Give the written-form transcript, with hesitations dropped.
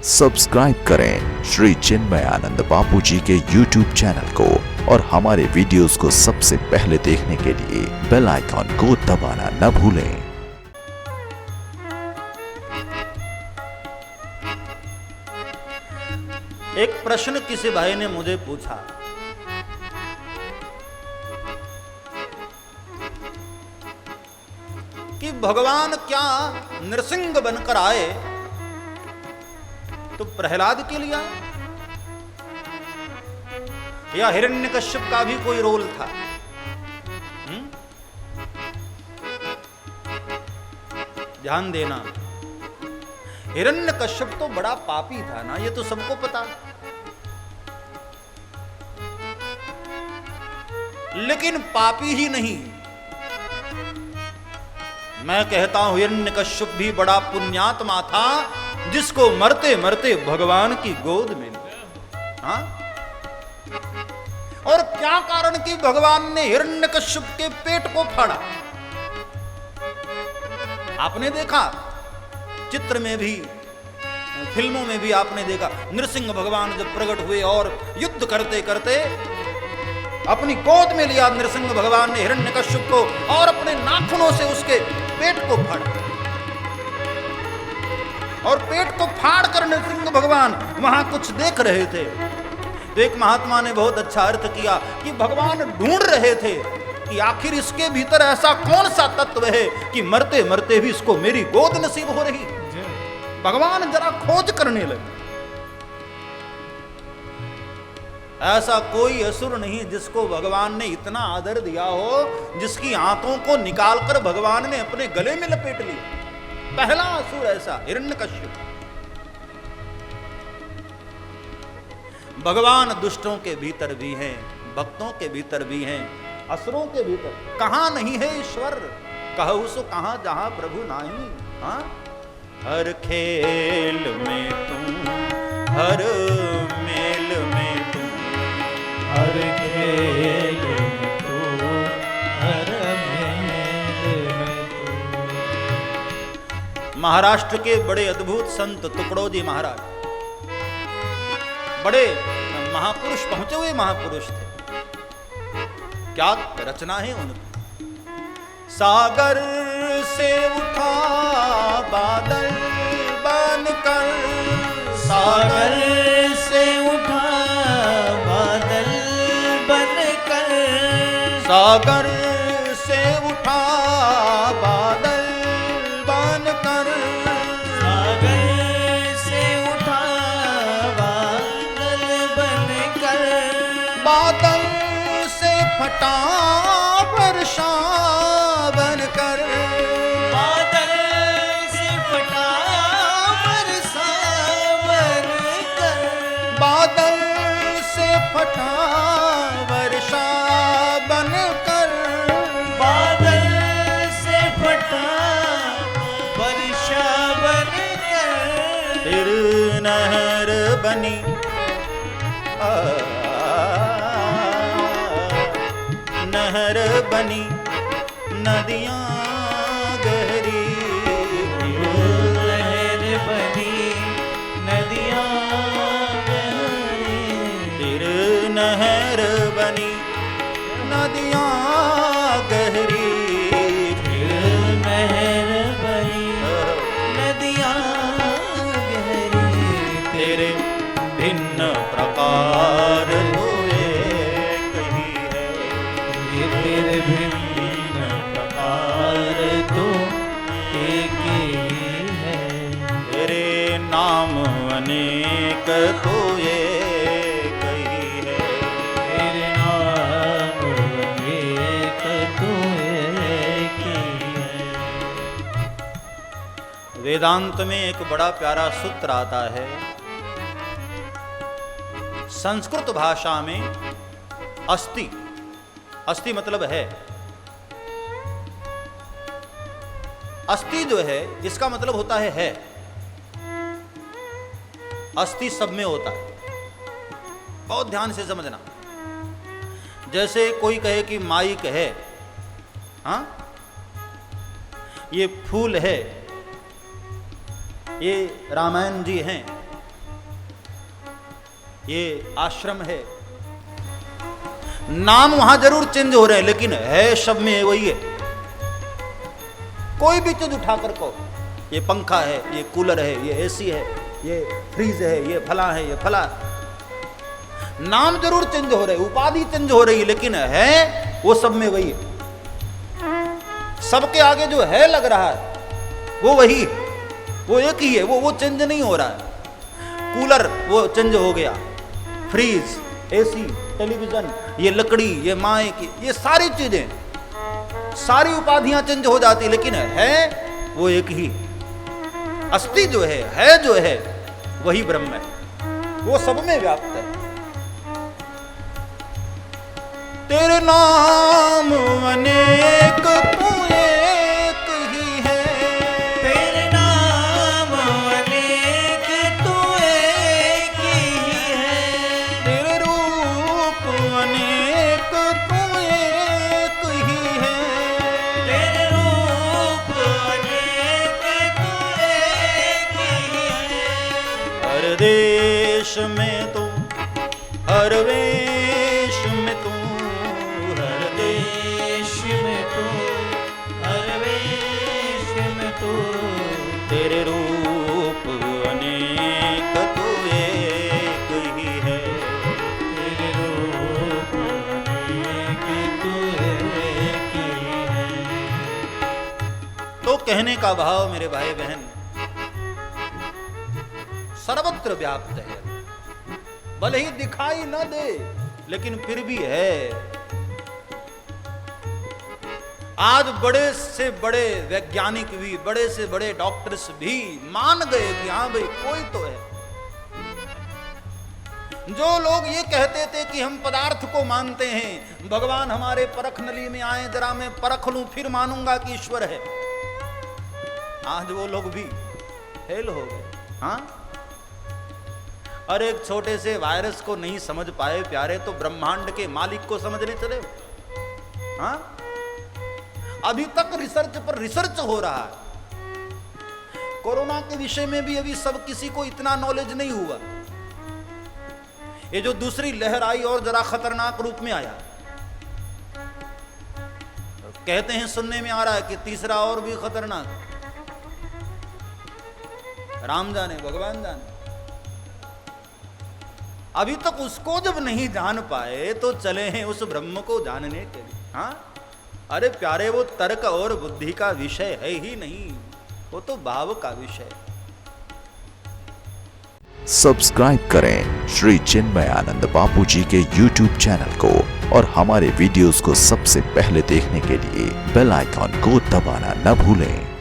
Subscribe करें श्री चिन्मयानंद बापू जी के YouTube channel को और हमारे वीडियोस को सबसे पहले देखने के लिए बेल आइकॉन को दबाना न भूलें। एक प्रश्न किसी भाई ने मुझे पूछा कि भगवान क्या नृसिंह बनकर आए तो प्रहलाद के लिए आए या हिरण्यकश्यप का भी कोई रोल था? ध्यान देना, हिरण्यकश्यप तो बड़ा पापी था ना, ये तो सबको पता। लेकिन पापी ही नहीं, मैं कहता हूं हिरण्यकश्यप भी बड़ा पुण्यात्मा था, जिसको मरते मरते भगवान की गोद में लिया। हाँ? और क्या कारण कि भगवान ने हिरण्यकश्यप के पेट को फाड़ा? आपने देखा चित्र में भी, फिल्मों में भी आपने देखा, नृसिंह भगवान जब प्रकट हुए और युद्ध करते करते अपनी गोद में लिया नृसिंह भगवान ने हिरण्यकश्यप को और अपने नाखूनों से उसके पेट को फाड़ा। और पेट को फाड़ कर नृसिंह भगवान वहां कुछ देख रहे थे। तो एक महात्मा ने बहुत अच्छा अर्थ किया कि भगवान ढूंढ रहे थे कि आखिर इसके भीतर ऐसा कौन सा तत्व है कि मरते मरते भी इसको मेरी गोद नसीब हो रही। भगवान जरा खोज करने लगे। ऐसा कोई असुर नहीं जिसको भगवान ने इतना आदर दिया हो, जिसकी आंतों को निकालकर भगवान ने अपने गले में लपेट लिया। पहला असुर ऐसा हिरण्यकश्यप। भगवान दुष्टों के भीतर भी हैं, भक्तों के भीतर भी हैं, असुरों के भीतर। कहां नहीं है ईश्वर, कहू सो कहां जहां प्रभु नाही। हाँ? हर खेल में तुम, हर मेल में तुम, हर खेल में तू, हर मेल में तू। महाराष्ट्र के बड़े अद्भुत संत तुकडोजी महाराज, बड़े महापुरुष, पहुंचे हुए महापुरुष थे। क्या रचना है उनकी। सागर से उठा बादल बनकर, सागर से उठा बादल बनकर, सागर से उठा बादल बनकर, सागर से उठा बादल बनकर, बादल से फटा वर्षा बनकर, बादल से फटा वर्षा बनकर, बादल से फटा वर्षा बनकर, बादल से फटा वर्षा बनकर, फिर नहर बनी, नहर बनी नदियां गहरी, लहर बनी नदियां गहरी, फिर नहर बनी नदियां गहरी, फिर नहर बनी नदियां गहरी। तेरे भिन्न प्रकार हुए कही है, ये तेरे भिन्न प्रकार तो एक ही है, तेरे नाम अनेक तो एक ही है, तेरे नाम एक तो एक ही है। वेदांत में एक बड़ा प्यारा सूत्र आता है। संस्कृत भाषा में अस्ति, अस्ति मतलब है, अस्ति जो है इसका मतलब होता है। अस्ति सब में होता है, बहुत ध्यान से समझना। जैसे कोई कहे कि माइक है, हाँ, ये फूल है, ये रामायण जी हैं, ये आश्रम है। नाम वहां जरूर चेंज हो रहे हैं, लेकिन है सब में वही है। कोई भी चीज उठाकर कहो, ये पंखा है, ये कूलर है, ये एसी है, ये फ्रीज है, ये फला है, ये फला है। नाम जरूर चेंज हो रहे, उपाधि चेंज हो रही, लेकिन है वो सब में वही है। सबके आगे जो है लग रहा है वो वही, वो एक ही है, वो चेंज नहीं हो रहा है। कूलर वो चेंज हो गया, फ्रीज, एसी, टेलीविजन, ये लकड़ी, ये माए की, ये सारी चीजें, सारी उपाधियां चेंज हो जाती, लेकिन है वो एक ही। अस्थि जो है जो है वही ब्रह्म है, वो सब में व्याप्त है। तेरे नाम अनेक तू एक ही है, तेरे नाम अनेक तू एक ही है, तेरे रूप अनेक तू एक ही है, तेरे रूप अनेक तू एक ही है। हर देश में तू, हर वेश में तू, हर देश में तू, हर वेश में तू, तेरे रूप अनेक तू एक ही है। तेरे रूप अनेक तू एक ही है। तो कहने का भाव मेरे भाई बहन सर्वत्र व्याप्त है, भले ही दिखाई न दे लेकिन फिर भी है। आज बड़े से बड़े वैज्ञानिक भी, बड़े से बड़े डॉक्टर्स भी मान गए कि हाँ भाई कोई तो है। जो लोग ये कहते थे कि हम पदार्थ को मानते हैं, भगवान हमारे परख नली में आए, जरा मैं परख लूं फिर मानूंगा कि ईश्वर है, आज वो लोग भी फेल हो गए। हाँ, और एक छोटे से वायरस को नहीं समझ पाए प्यारे, तो ब्रह्मांड के मालिक को समझने चले। हाँ, अभी तक रिसर्च पर रिसर्च हो रहा है। कोरोना के विषय में भी अभी सब किसी को इतना नॉलेज नहीं हुआ। ये जो दूसरी लहर आई और जरा खतरनाक रूप में आया, कहते हैं सुनने में आ रहा है कि तीसरा और भी खतरनाक। राम जाने भगवान जाने। अभी तक उसको जब नहीं जान पाए तो चले हैं उस ब्रह्म को जानने के लिए। हाँ, अरे प्यारे, वो तर्क और बुद्धि का विषय है ही नहीं, वो तो भाव का विषय। सब्सक्राइब करें श्री चिन्मयानंद बापू जी के YouTube चैनल को और हमारे वीडियोस को सबसे पहले देखने के लिए बेल आइकॉन को दबाना न भूलें।